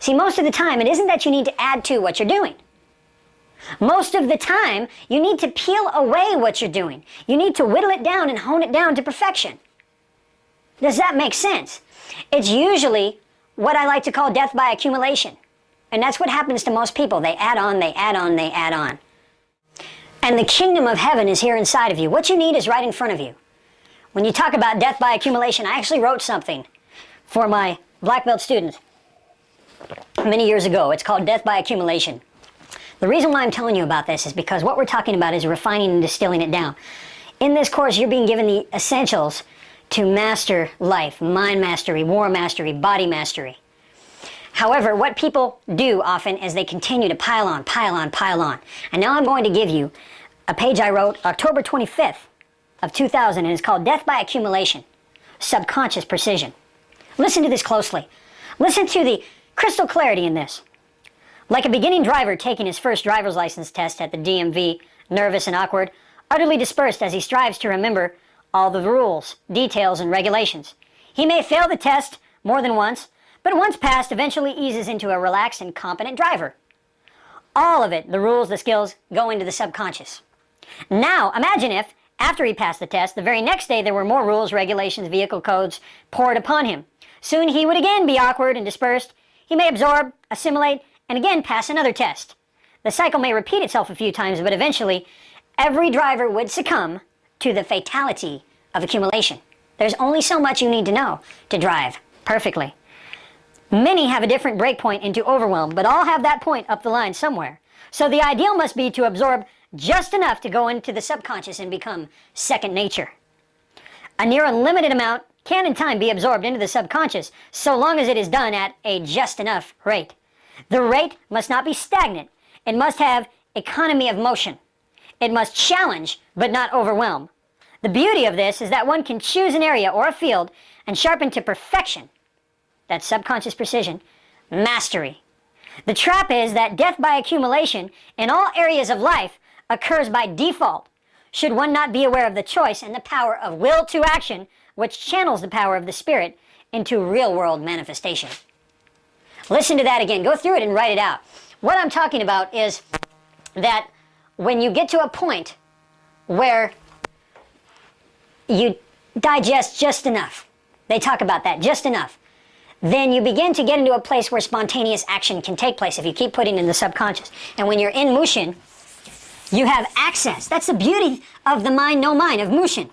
See, most of the time, it isn't that you need to add to what you're doing. Most of the time, you need to peel away what you're doing. You need to whittle it down and hone it down to perfection. Does that make sense? It's usually what I like to call death by accumulation. And that's what happens to most people. They add on, they add on, they add on. And the kingdom of heaven is here inside of you. What you need is right in front of you. When you talk about death by accumulation, I actually wrote something for my black belt students many years ago. It's called Death by Accumulation. The reason why I'm telling you about this is because what we're talking about is refining and distilling it down. In this course, you're being given the essentials to master life: mind mastery, war mastery, body mastery. However, what people do often is they continue to pile on, pile on, pile on. And now I'm going to give you a page I wrote October 25th of 2000, and it's called Death by Accumulation, Subconscious Precision. Listen to this closely. Listen to the crystal clarity in this. Like a beginning driver taking his first driver's license test at the DMV, nervous and awkward, utterly dispersed as he strives to remember all the rules, details, and regulations. He may fail the test more than once, but once passed, eventually eases into a relaxed and competent driver. All of it, the rules, the skills, go into the subconscious. Now, imagine if, after he passed the test, the very next day there were more rules, regulations, vehicle codes poured upon him. Soon he would again be awkward and dispersed. He may absorb, assimilate, and again pass another test. The cycle may repeat itself a few times, but eventually every driver would succumb to the fatality of accumulation. There's only so much you need to know to drive perfectly. Many have a different break point into overwhelm, but all have that point up the line somewhere. So the ideal must be to absorb just enough to go into the subconscious and become second nature. A near unlimited amount can in time be absorbed into the subconscious, so long as it is done at a just enough rate. The rate must not be stagnant. It must have economy of motion. It must challenge, but not overwhelm. The beauty of this is that one can choose an area or a field and sharpen to perfection. That's subconscious precision, mastery. The trap is that death by accumulation in all areas of life occurs by default, should one not be aware of the choice and the power of will to action, which channels the power of the spirit into real-world manifestation. Listen to that again. Go through it and write it out. What I'm talking about is that when you get to a point where you digest just enough, they talk about that, just enough, then you begin to get into a place where spontaneous action can take place if you keep putting in the subconscious. And when you're in motion, you have access. That's the beauty of the mind, no mind, of motion,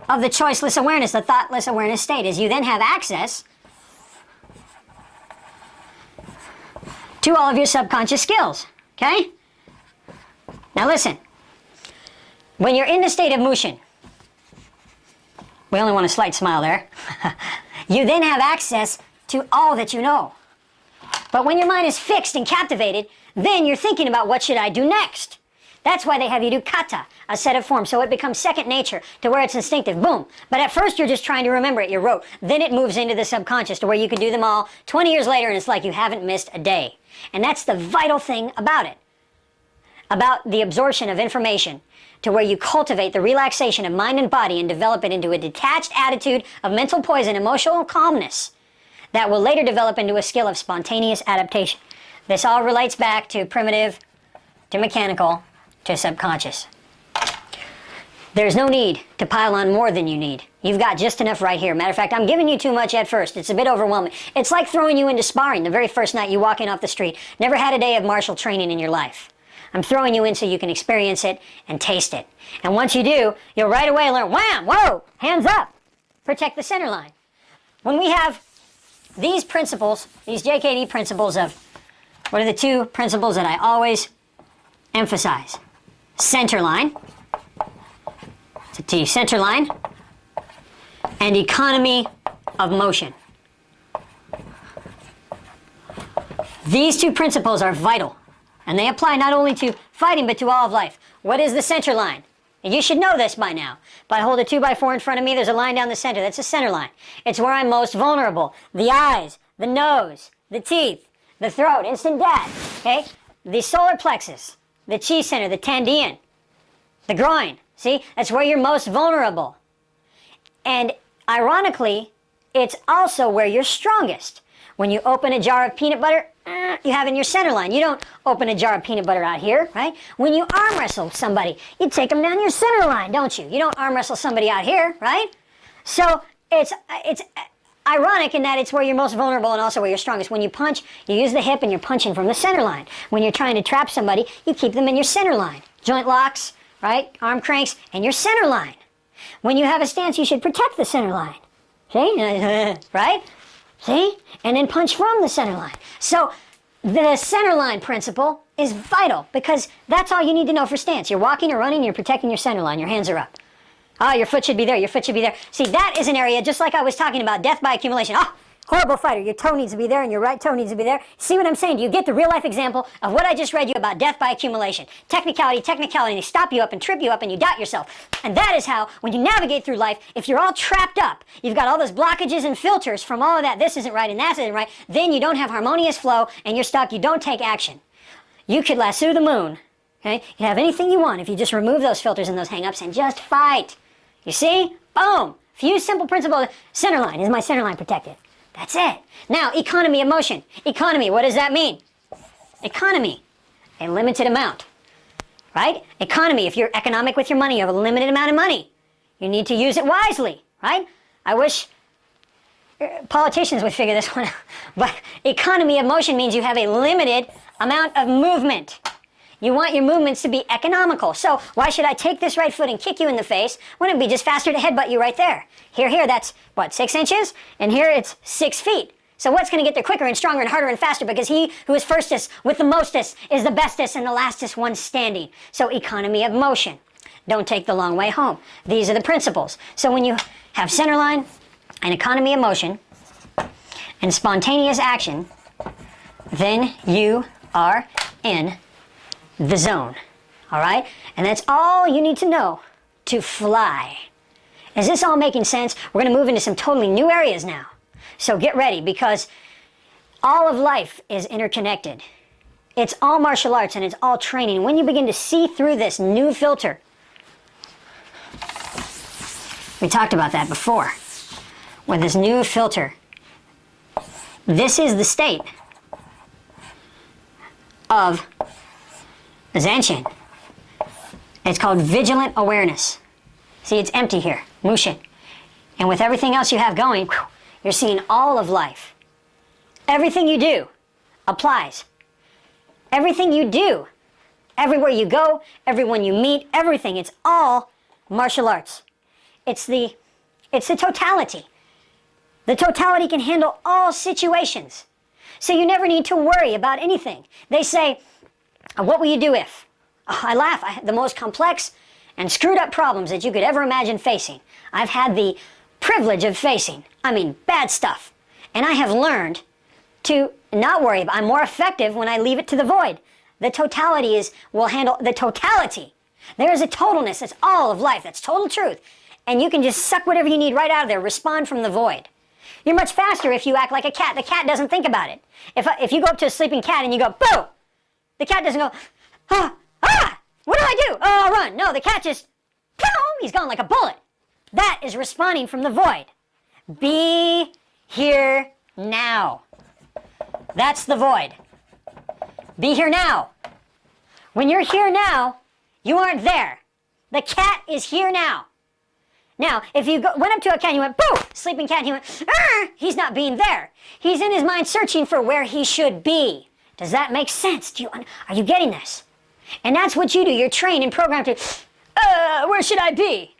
of the choiceless awareness, the thoughtless awareness state, is you then have access to all of your subconscious skills, okay? Now listen, when you're in the state of motion, we only want a slight smile there, you then have access to all that you know. But when your mind is fixed and captivated, then you're thinking about what should I do next. That's why they have you do kata, a set of forms, so it becomes second nature to where it's instinctive, boom. But at first you're just trying to remember it, you wrote. Then it moves into the subconscious to where you can do them all 20 years later and it's like you haven't missed a day. And that's the vital thing about it, about the absorption of information, to where you cultivate the relaxation of mind and body and develop it into a detached attitude of mental poise and emotional calmness that will later develop into a skill of spontaneous adaptation. This all relates back to primitive, to mechanical, to subconscious. There's no need to pile on more than you need. You've got just enough right here. Matter of fact, I'm giving you too much at first. It's a bit overwhelming. It's like throwing you into sparring the very first night you walk in off the street. Never had a day of martial training in your life. I'm throwing you in so you can experience it and taste it. And once you do, you'll right away learn, wham, whoa, hands up. Protect the center line. When we have these principles, these JKD principles of, what are the two principles that I always emphasize? Center line, it's a T, center line, and economy of motion. These two principles are vital, and they apply not only to fighting, but to all of life. What is the center line? And you should know this by now. If I hold a 2x4 in front of me, there's a line down the center. That's the center line. It's where I'm most vulnerable. The eyes, the nose, the teeth, the throat, instant death, okay? The solar plexus, the chi center, the tandian, the groin. See, that's where you're most vulnerable. And ironically, it's also where you're strongest. When you open a jar of peanut butter, you have in your center line. You don't open a jar of peanut butter out here, right? When you arm wrestle somebody, you take them down your center line, don't you? You don't arm wrestle somebody out here, right? So it's ironic in that it's where you're most vulnerable and also where you're strongest. When you punch, you use the hip and you're punching from the center line. When you're trying to trap somebody, you keep them in your center line. Joint locks, right? Arm cranks, and your center line. When you have a stance, you should protect the center line. See? Right? See? And then punch from the center line. So the center line principle is vital because that's all you need to know for stance. You're walking or running, you're protecting your center line. Your hands are up. Oh, your foot should be there. Your foot should be there. See, that is an area, just like I was talking about, death by accumulation. Oh, horrible fighter. Your toe needs to be there and your right toe needs to be there. See what I'm saying? Do you get the real life example of what I just read you about death by accumulation? Technicality, and they stop you up and trip you up and you doubt yourself. And that is how, when you navigate through life, if you're all trapped up, you've got all those blockages and filters from all of that, this isn't right and that isn't right, then you don't have harmonious flow and you're stuck, you don't take action. You could lasso the moon, okay? You can have anything you want if you just remove those filters and those hang-ups and just fight. You see? Boom! Few simple principles. Center line. Is my center line protected? That's it. Now, economy of motion. Economy, what does that mean? Economy, a limited amount. Right? Economy, if you're economic with your money, you have a limited amount of money. You need to use it wisely. Right? I wish politicians would figure this one out. But economy of motion means you have a limited amount of movement. You want your movements to be economical. So why should I take this right foot and kick you in the face? Wouldn't it be just faster to headbutt you right there? Here, that's, what, 6 inches? And here it's 6 feet. So what's going to get there quicker and stronger and harder and faster? Because he who is firstest with the mostest is the bestest and the lastest one standing. So economy of motion. Don't take the long way home. These are the principles. So when you have center line and economy of motion and spontaneous action, then you are in the zone, all right? And that's all you need to know to fly. Is this all making sense? We're going to move into some totally new areas now. So get ready because all of life is interconnected. It's all martial arts and it's all training. When you begin to see through this new filter, we talked about that before, with this new filter, this is the state of Zanshin. It's called vigilant awareness. See, it's empty here, Mushin. And with everything else you have going, you're seeing all of life. Everything you do applies. Everything you do, everywhere you go, everyone you meet, everything, it's all martial arts. It's the totality. The totality can handle all situations. So you never need to worry about anything. They say, what will you do if? Oh, I laugh. The most complex and screwed up problems that you could ever imagine facing. I've had the privilege of facing. I mean, bad stuff. And I have learned to not worry about it. I'm more effective when I leave it to the void. The totality will handle the totality. There is a totalness. That's all of life. That's total truth. And you can just suck whatever you need right out of there. Respond from the void. You're much faster if you act like a cat. The cat doesn't think about it. If you go up to a sleeping cat and you go, boo! The cat doesn't go, what do I do? Oh, I'll run. No, the cat just, boom, he's gone like a bullet. That is responding from the void. Be here now. That's the void. Be here now. When you're here now, you aren't there. The cat is here now. Now, if you went up to a cat and you went, boo, sleeping cat, and he went, he's not being there. He's in his mind searching for where he should be. Does that make sense? Are you getting this? And that's what you do. You're trained and programmed to, where should I be?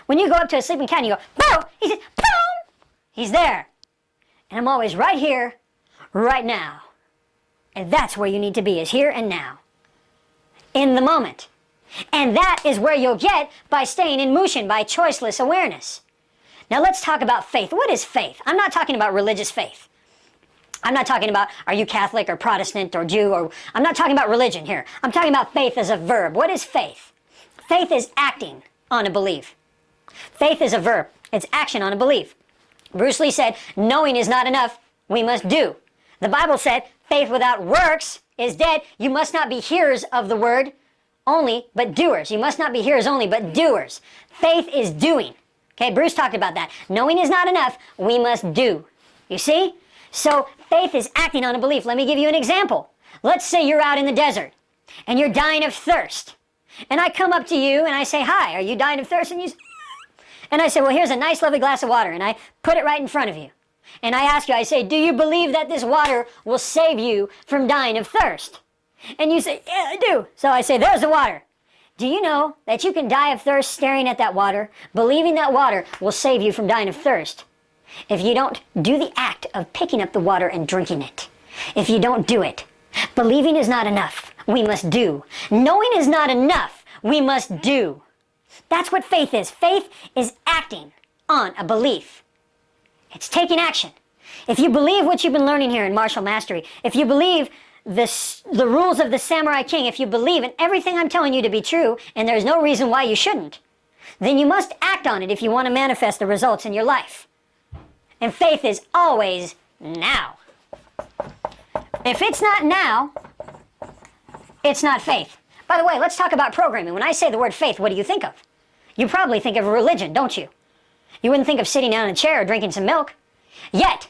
When you go up to a sleeping cat and you go, boo, he says, boom, he's there. And I'm always right here, right now. And that's where you need to be, is here and now. In the moment. And that is where you'll get by staying in motion, by choiceless awareness. Now let's talk about faith. What is faith? I'm not talking about religious faith. I'm not talking about, are you Catholic or Protestant or Jew, or I'm not talking about religion here. I'm talking about faith as a verb. What is faith? Faith is acting on a belief. Faith is a verb. It's action on a belief. Bruce Lee said, knowing is not enough, we must do. The Bible said, faith without works is dead. You must not be hearers of the word only, but doers. You must not be hearers only, but doers. Faith is doing. Okay, Bruce talked about that. Knowing is not enough, we must do. You see? So faith is acting on a belief. Let me give you an example. Let's say you're out in the desert and you're dying of thirst. And I come up to you and I say, hi, are you dying of thirst? And I say, well, here's a nice lovely glass of water. And I put it right in front of you. And I ask you, I say, do you believe that this water will save you from dying of thirst? And you say, yeah, I do. So I say, there's the water. Do you know that you can die of thirst staring at that water, believing that water will save you from dying of thirst? If you don't do the act of picking up the water and drinking it, if you don't do it, believing is not enough. We must do. Knowing is not enough. We must do. That's what faith is. Faith is acting on a belief. It's taking action. If you believe what you've been learning here in martial mastery, if you believe the rules of the Samurai King, if you believe in everything I'm telling you to be true, and there's no reason why you shouldn't, then you must act on it if you want to manifest the results in your life. And faith is always now. If it's not now, it's not faith. By the way, let's talk about programming. When I say the word faith, what do you think of? You probably think of religion, don't you? You wouldn't think of sitting down in a chair or drinking some milk. Yet,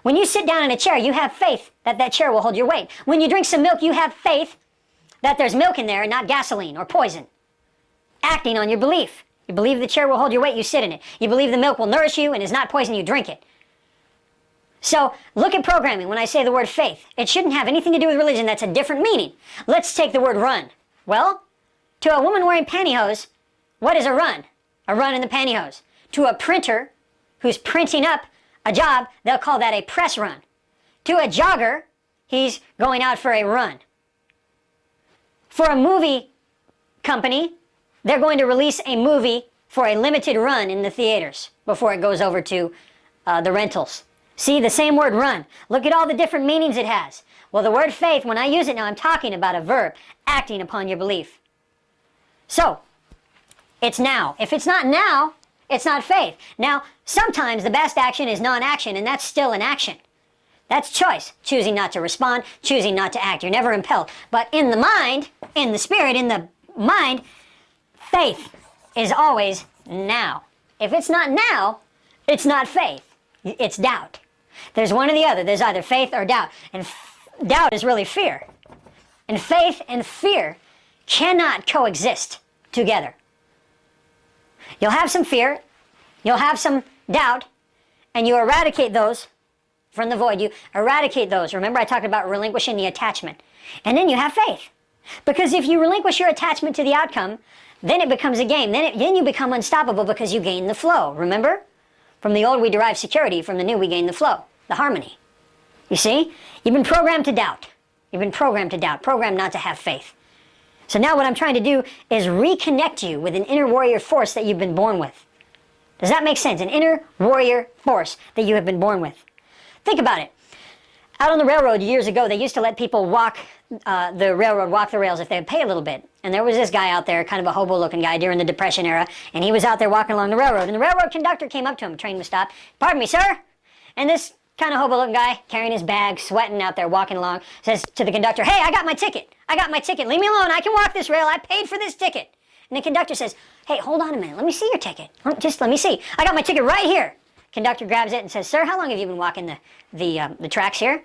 when you sit down in a chair, you have faith that that chair will hold your weight. When you drink some milk, you have faith that there's milk in there and not gasoline or poison. Acting on your belief. You believe the chair will hold your weight, you sit in it. You believe the milk will nourish you and is not poison, you drink it. So, look at programming when I say the word faith. It shouldn't have anything to do with religion, that's a different meaning. Let's take the word run. Well, to a woman wearing pantyhose, what is a run? A run in the pantyhose. To a printer who's printing up a job, they'll call that a press run. To a jogger, he's going out for a run. For a movie company, they're going to release a movie for a limited run in the theaters before it goes over to the rentals. See, the same word run. Look at all the different meanings it has. Well, the word faith, when I use it now, I'm talking about a verb, acting upon your belief. So, it's now. If it's not now, it's not faith. Now, sometimes the best action is non-action, and that's still an action. That's choice. Choosing not to respond, choosing not to act. You're never impelled. But in the mind, in the spirit, in the mind, faith is always now. If it's not now, it's not faith. It's doubt. There's one or the other. There's either faith or doubt. And doubt is really fear. And faith and fear cannot coexist together. You'll have some fear, you'll have some doubt, and you eradicate those from the void. You eradicate those. Remember I talked about relinquishing the attachment. And then you have faith. Because if you relinquish your attachment to the outcome, then it becomes a game. Then you become unstoppable because you gain the flow. Remember? From the old we derive security, from the new we gain the flow, the harmony. You see? You've been programmed to doubt. You've been programmed to doubt, programmed not to have faith. So now what I'm trying to do is reconnect you with an inner warrior force that you've been born with. Does that make sense? An inner warrior force that you have been born with. Think about it. Out on the railroad years ago, they used to let people walk the railroad, walk the rails if they would pay a little bit. And there was this guy out there, kind of a hobo-looking guy during the Depression era, and he was out there walking along the railroad. And the railroad conductor came up to him, train was stopped. Pardon me, sir? And this kind of hobo-looking guy, carrying his bag, sweating out there, walking along, says to the conductor, hey, I got my ticket. I got my ticket. Leave me alone. I can walk this rail. I paid for this ticket. And the conductor says, hey, hold on a minute. Let me see your ticket. Just let me see. I got my ticket right here. Conductor grabs it and says, sir, how long have you been walking the tracks here?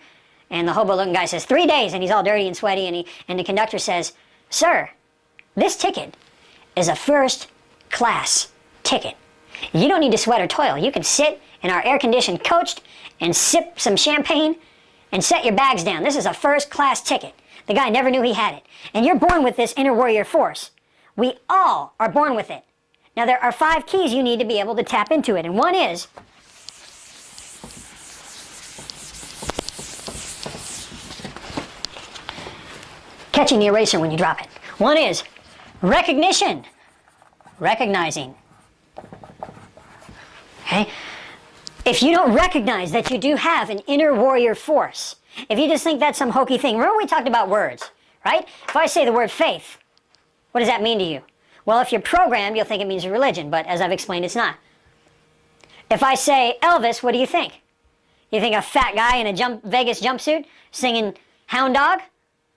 And the hobo-looking guy says, 3 days. And he's all dirty and sweaty. And the conductor says, sir, this ticket is a first-class ticket. You don't need to sweat or toil. You can sit in our air-conditioned coach and sip some champagne and set your bags down. This is a first-class ticket. The guy never knew he had it. And you're born with this inner warrior force. We all are born with it. Now, there are 5 keys you need to be able to tap into it. And one is catching the eraser when you drop it. One is recognition. Recognizing. Okay? If you don't recognize that you do have an inner warrior force, if you just think that's some hokey thing, remember we talked about words, right? If I say the word faith, what does that mean to you? Well, if you're programmed, you'll think it means religion, but as I've explained, it's not. If I say Elvis, what do you think? You think a fat guy in a Vegas jumpsuit singing Hound Dog?